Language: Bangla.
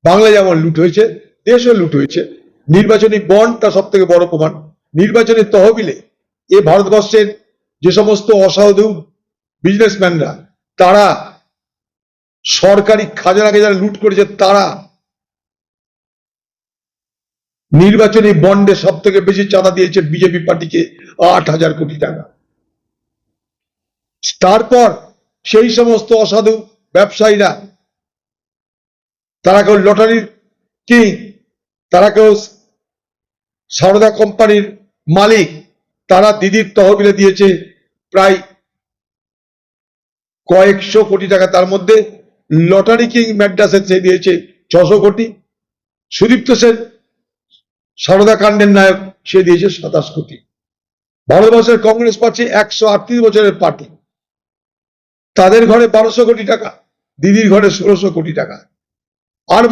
বাংলা যেমন লুট হয়েছে, দেশও লুট হয়েছে। নির্বাচনী বন্ড তার সব থেকে বড় প্রমাণ। নির্বাচনী তহবিলে এ ভারতবর্ষের যে সমস্ত অসাধু বিজনেসম্যানরা, তারা সরকারি খাজানাকে যারা লুট করেছে, তারা নির্বাচনী বন্ডে সব থেকে বেশি চাঁদা দিয়েছে বিজেপি পার্টিকে, 8,000 কোটি টাকা। তারপর সেই সমস্ত অসাধু ব্যবসায়ীরা, তারা কেউ লটারির কিং, তারা কেউ সারদা কোম্পানির মালিক, তারা দিদির তহবিলে দিয়েছে প্রায় কয়েকশো কোটি টাকা। তার মধ্যে লটারি কিং ম্যাড্রাসের সে দিয়েছে 600 কোটি। সুদীপ্ত সেন সারদা কাণ্ডের নায়ক, সে দিয়েছে 27 কোটি। ভারতবর্ষের কংগ্রেস পার্টি 138 বছরের পার্টি, তাদের ঘরে 1200 কোটি টাকা, দিদির ঘরে 1600 কোটি টাকা। আর